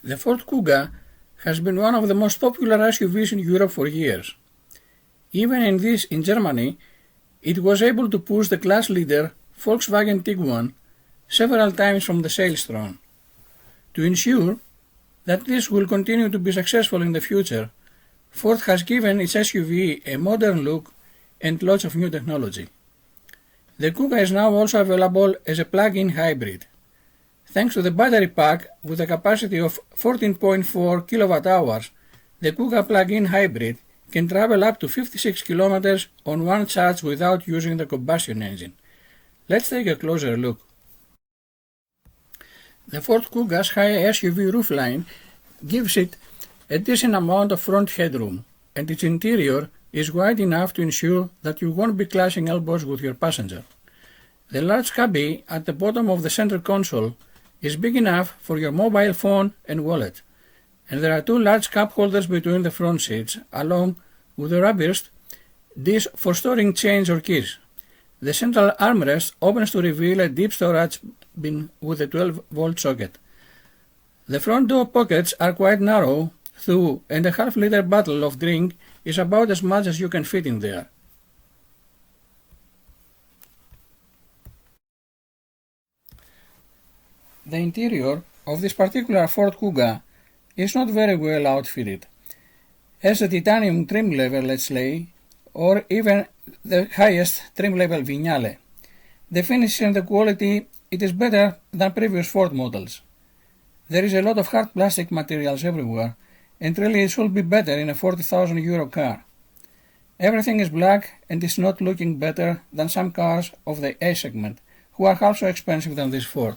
The Ford Kuga has been one of the most popular SUVs in Europe for years. Even in Germany, it was able to push the class leader Volkswagen Tiguan several times from the sales throne. To ensure that this will continue to be successful in the future, Ford has given its SUV a modern look and lots of new technology. The Kuga is now also available as a plug-in hybrid. Thanks to the battery pack with a capacity of 14.4 kWh, the Kuga plug-in hybrid can travel up to 56 km on one charge without using the combustion engine. Let's take a closer look. The Ford Kuga's high SUV roofline gives it a decent amount of front headroom, and its interior is wide enough to ensure that you won't be clashing elbows with your passenger. The large cubby at the bottom of the center console is big enough for your mobile phone and wallet, and there are two large cup holders between the front seats, along with a rubber dish for storing change or keys. The central armrest opens to reveal a deep storage bin with a 12-volt socket. The front door pockets are quite narrow, though, and a half-liter bottle of drink is about as much as you can fit in there. The interior of this particular Ford Kuga is not very well outfitted. Has a titanium trim level, let's say, or even the highest trim level Vignale. The finish and the quality, it is better than previous Ford models. There is a lot of hard plastic materials everywhere, and really it should be better in a €40,000 car. Everything is black and is not looking better than some cars of the A segment, who are half so expensive than this Ford.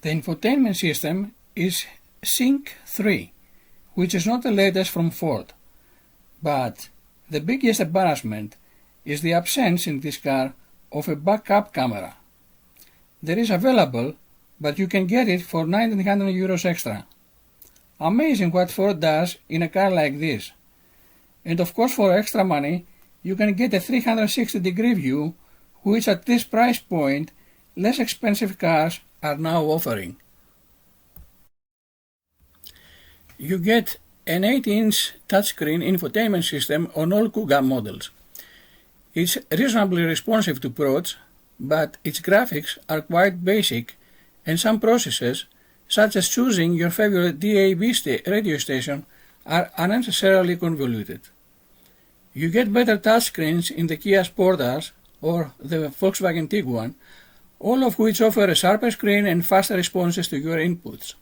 The infotainment system is Sync 3, which is not the latest from Ford. But the biggest embarrassment is the absence in this car of a backup camera. There is available, but you can get it for €1,900 extra. Amazing what Ford does in a car like this. And of course for extra money, you can get a 360-degree view, which at this price point, less expensive cars are now offering. You get an 8-inch touchscreen infotainment system on all Kuga models. It's reasonably responsive to pros, but its graphics are quite basic, and some processes, such as choosing your favorite DAB radio station, are unnecessarily convoluted. You get better touchscreens in the Kia Soprtage or the Volkswagen Tiguan, all of which offer a sharper screen and faster responses to your inputs.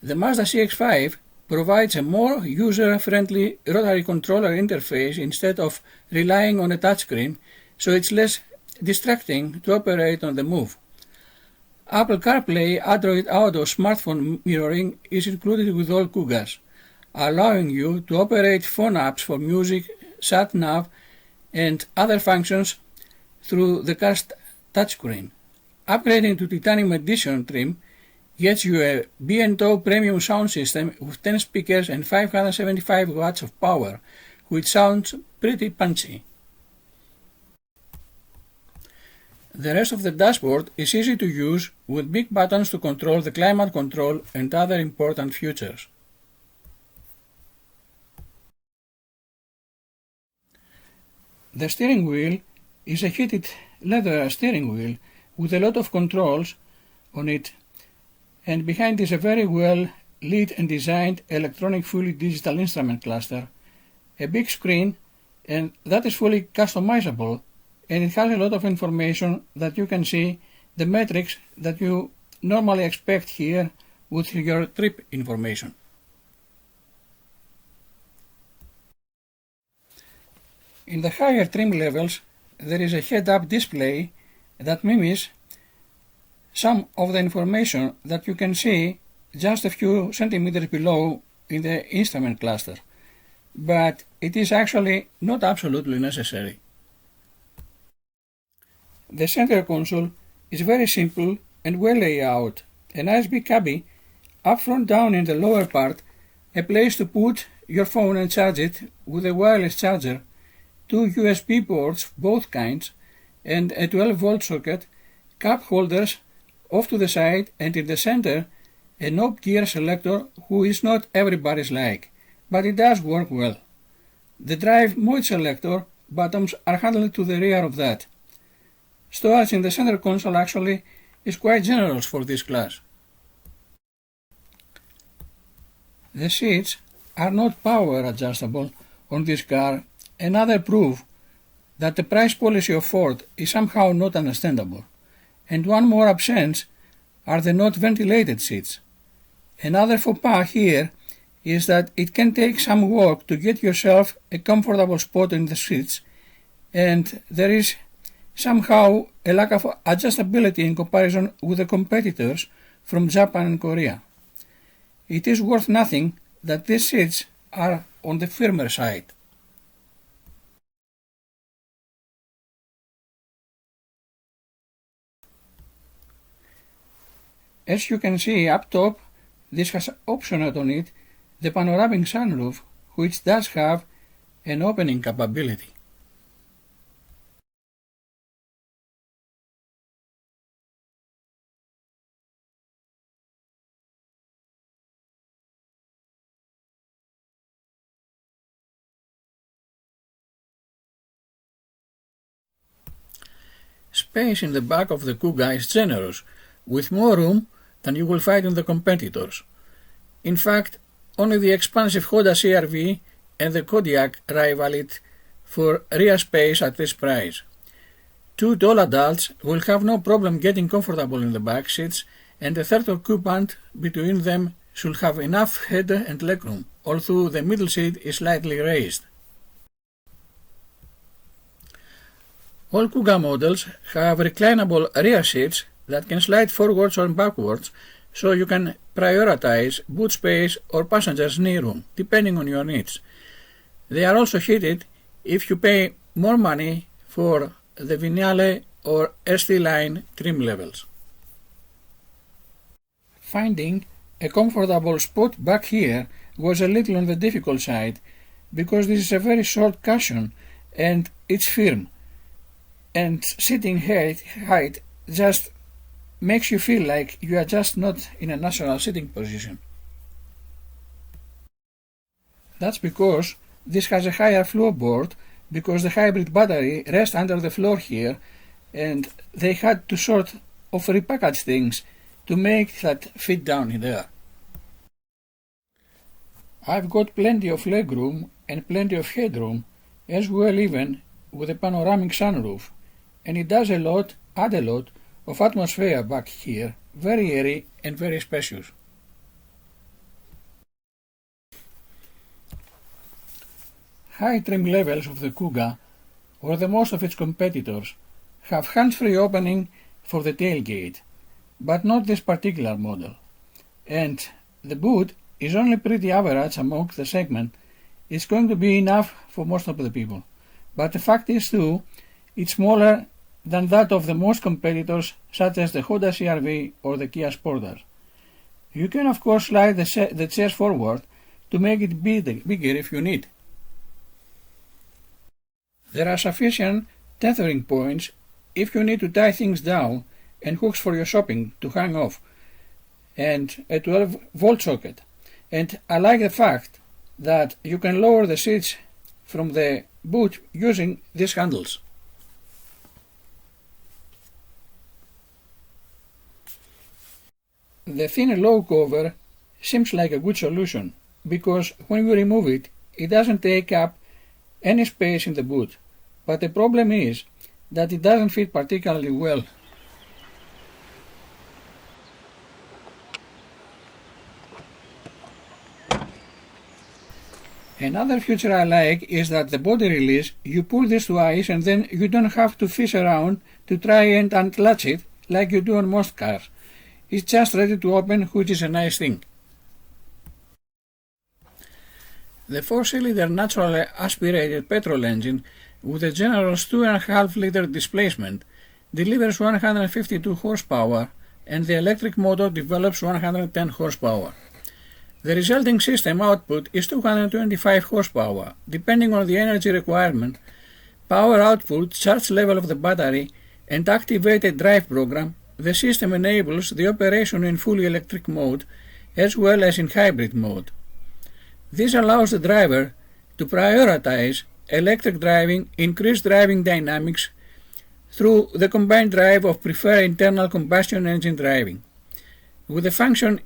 The Mazda CX-5 provides a more user-friendly rotary controller interface instead of relying on a touchscreen, so it's less distracting to operate on the move. Apple CarPlay Android Auto smartphone mirroring is included with all Kugas, allowing you to operate phone apps for music, sat-nav, and other functions through the car's touchscreen. Upgrading to Titanium Edition trim gets you a B&O premium sound system with 10 speakers and 575 watts of power, which sounds pretty punchy. The rest of the dashboard is easy to use with big buttons to control the climate control and other important features. The steering wheel is a heated leather steering wheel with a lot of controls on it, and behind is a very well lit and designed electronic fully digital instrument cluster, a big screen, and that is fully customizable, and it has a lot of information that you can see the metrics that you normally expect here with your trip information. In the higher trim levels, there is a head-up display that mimics some of the information that you can see just a few centimeters below in the instrument cluster, but it is actually not absolutely necessary. The center console is very simple and well laid out, a nice big cubby, up front down in the lower part, a place to put your phone and charge it with a wireless charger, two USB ports, both kinds, and a 12-volt socket, cup holders off to the side, and in the center a knob gear selector who is not everybody's like, but it does work well. The drive mode selector buttons are handled to the rear of that. Storage in the center console actually is quite generous for this class. The seats are not power adjustable on this car, another proof that the price policy of Ford is somehow not understandable. And one more absence are the not ventilated seats. Another faux pas here is that it can take some work to get yourself a comfortable spot in the seats, and there is somehow a lack of adjustability in comparison with the competitors from Japan and Korea. It is worth nothing that these seats are on the firmer side. As you can see up top, this has optioned on it the panoramic sunroof, which does have an opening capability. Space in the back of the Kuga is generous, with more room than you will find in the competitors. In fact, only the expansive Honda CRV and the Kodiaq rival it for rear space at this price. Two tall adults will have no problem getting comfortable in the back seats, and a third occupant between them should have enough head and legroom, although the middle seat is slightly raised. All Kuga models have reclinable rear seats that can slide forwards or backwards, so you can prioritize boot space or passenger's knee room, depending on your needs. They are also heated if you pay more money for the Vignale or ST line trim levels. Finding a comfortable spot back here was a little on the difficult side, because this is a very short cushion and it's firm, and sitting height just makes you feel like you are just not in a natural sitting position. That's because this has a higher floorboard, because the hybrid battery rests under the floor here, and they had to sort of repackage things to make that fit down in there. I've got plenty of legroom and plenty of headroom, as well even with a panoramic sunroof, and it does add a lot of atmosphere back here, very airy and very spacious. High trim levels of the Kuga, or the most of its competitors, have hands-free opening for the tailgate, but not this particular model, and the boot is only pretty average among the segment. It's going to be enough for most of the people, but the fact is too, it's smaller than that of the most competitors, such as the Honda CRV or the Kia Soprtage. You can of course slide the chairs forward to make it bigger if you need. There are sufficient tethering points if you need to tie things down, and hooks for your shopping to hang off, and a 12-volt socket. And I like the fact that you can lower the seats from the boot using these handles. The thin low cover seems like a good solution, because when you remove it, it doesn't take up any space in the boot, but the problem is that it doesn't fit particularly well. Another feature I like is that the body release, you pull this twice and then you don't have to fish around to try and unlatch it like you do on most cars. It's just ready to open, which is a nice thing. The 4-cylinder naturally aspirated petrol engine with a generous 2.5-liter displacement delivers 152 horsepower, and the electric motor develops 110 horsepower. The resulting system output is 225 horsepower, depending on the energy requirement, power output, charge level of the battery, and activated drive program. the system enables the operation in fully electric mode as well as in hybrid mode. This allows the driver to prioritize electric driving, increase driving dynamics through the combined drive of preferred internal combustion engine driving. With the function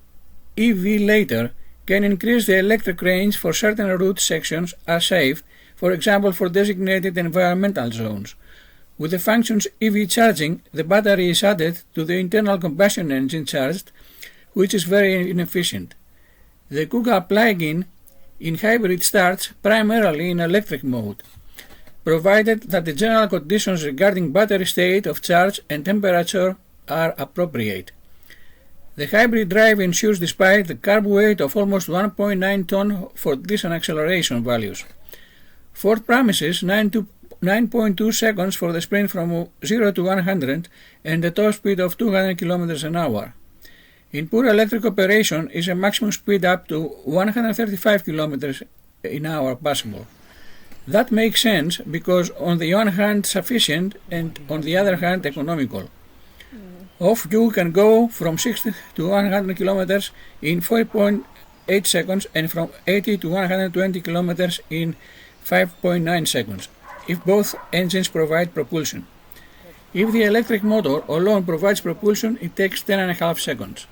EV later can increase the electric range for certain route sections are safe, for example for designated environmental zones. With the functions EV charging, the battery is added to the internal combustion engine charged, which is very inefficient. The Kuga plug-in in hybrid starts primarily in electric mode, provided that the general conditions regarding battery state of charge and temperature are appropriate. The hybrid drive ensures despite the carb weight of almost 1.9 ton for decent acceleration values. Ford promises 9.2 seconds for the sprint from 0 to 100 and a top speed of 200 km an hour. In pure electric operation is a maximum speed up to 135 km an hour possible. That makes sense because on the one hand sufficient and on the other hand economical. Off-fuel can go from 60 to 100 km in 4.8 seconds and from 80 to 120 km in 5.9 seconds, if both engines provide propulsion. If the electric motor alone provides propulsion, it takes 10.5 seconds.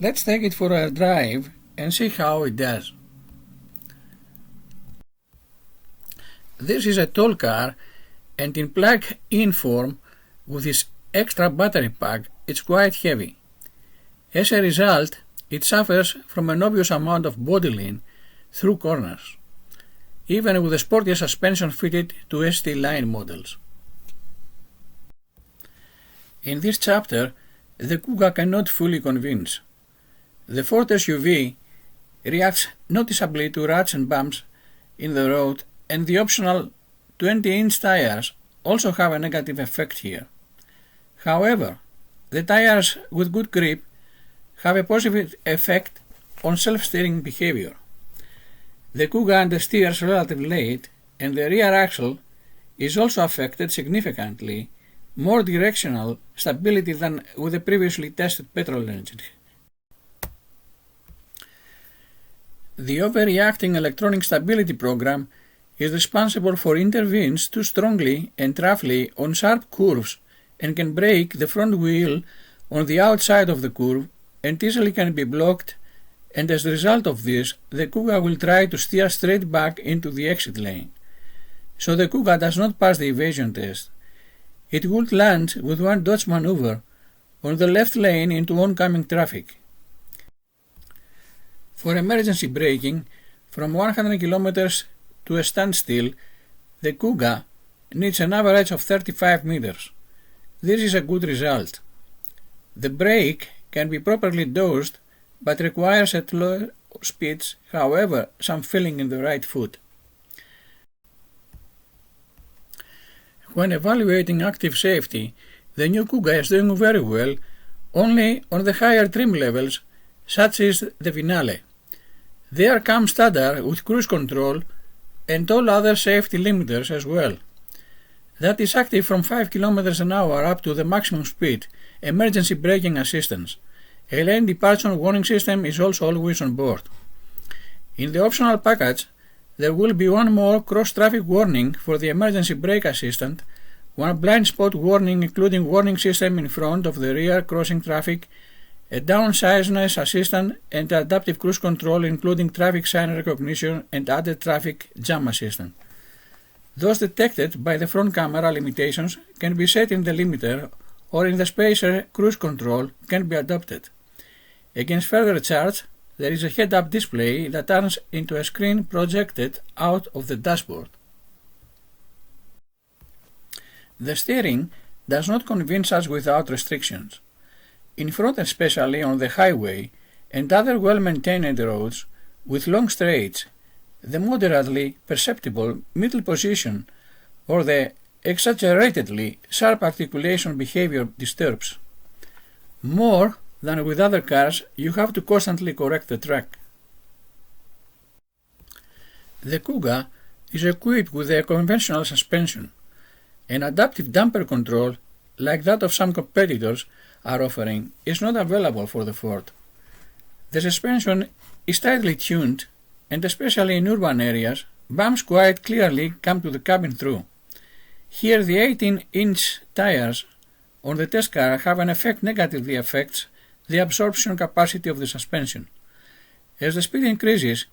Let's take it for a drive and see how it does. This is a tall car and in plug-in form with its extra battery pack it's quite heavy. As a result, it suffers from an obvious amount of body lean through corners, even with the sportier suspension fitted to ST line models. In this chapter, the Kuga cannot fully convince. The Ford SUV reacts noticeably to ruts and bumps in the road, and the optional 20-inch tires also have a negative effect here. However, the tires with good grip have a positive effect on self-steering behavior. The Kuga understeers relatively late, and the rear axle is also affected significantly, more directional stability than with the previously tested petrol engine. The overreacting electronic stability program is responsible for intervenes too strongly and roughly on sharp curves and can break the front wheel on the outside of the curve and easily can be blocked, and as a result of this, the Kuga will try to steer straight back into the exit lane. So the Kuga does not pass the evasion test. It would land with one dodge maneuver on the left lane into oncoming traffic. For emergency braking, from 100 km to a standstill, the Kuga needs an average of 35 meters. This is a good result. The brake can be properly dosed but requires at low speeds, however, some feeling in the right foot. When evaluating active safety, the new Kuga is doing very well only on the higher trim levels, such as the Finale. There comes standard with cruise control and all other safety limiters as well. That is active from 5 km an hour up to the maximum speed, emergency braking assistance. A lane departure warning system is also always on board. In the optional package, there will be one more cross-traffic warning for the emergency brake assistant, one blind spot warning including warning system in front of the rear crossing traffic, a downsizeness assistant and adaptive cruise control including traffic sign recognition and added traffic jam assistant. Those detected by the front camera limitations can be set in the limiter or in the spacer cruise control can be adopted. Against further charge, there is a head-up display that turns into a screen projected out of the dashboard. The steering does not convince us without restrictions. In front, especially on the highway and other well-maintained roads with long straights, the moderately perceptible middle position or the exaggeratedly sharp articulation behavior disturbs. More than with other cars, you have to constantly correct the track. The Kuga is equipped with a conventional suspension. An adaptive damper control, like that of some competitors are offering, is not available for the Ford. The suspension is tightly tuned, and especially in urban areas, bumps quite clearly come to the cabin through. Here the 18-inch tires on the test car have an effect negatively affects the absorption capacity of the suspension. As the speed increases,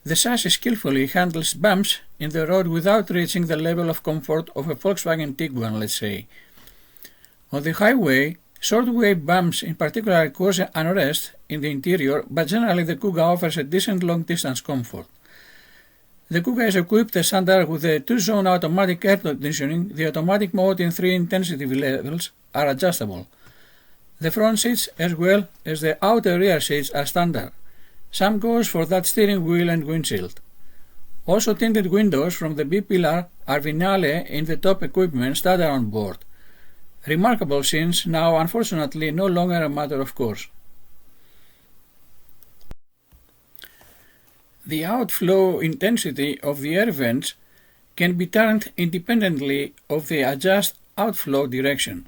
the chassis skillfully handles bumps in the road without reaching the level of comfort of a Volkswagen Tiguan, let's say. On the highway, short-wave bumps in particular cause unrest in the interior, but generally the Kuga offers a decent long-distance comfort. The Kuga is equipped as standard with a 2-zone automatic air conditioning. The automatic mode in 3 intensity levels are adjustable. The front seats as well as the outer rear seats are standard. Some goes for that steering wheel and windshield. Also tinted windows from the B-pillar are vinyl in the top equipment standard on board. Remarkable since now unfortunately no longer a matter of course. The outflow intensity of the air vents can be turned independently of the adjust outflow direction.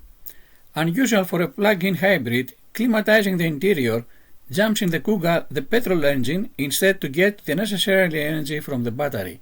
Unusual for a plug-in hybrid, climatizing the interior jumps in the Kuga the petrol engine instead to get the necessary energy from the battery.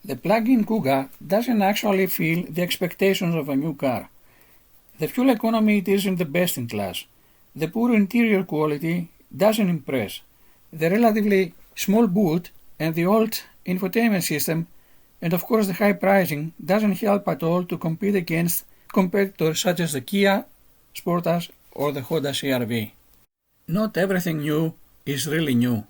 The plug-in Kuga doesn't actually fill the expectations of a new car. The fuel economy isn't the best in class. The poor interior quality doesn't impress. The relatively small boot and the old infotainment system, and of course the high pricing, doesn't help at all to compete against competitors such as the Kia Soprtage or the Honda CRV. Not everything new is really new.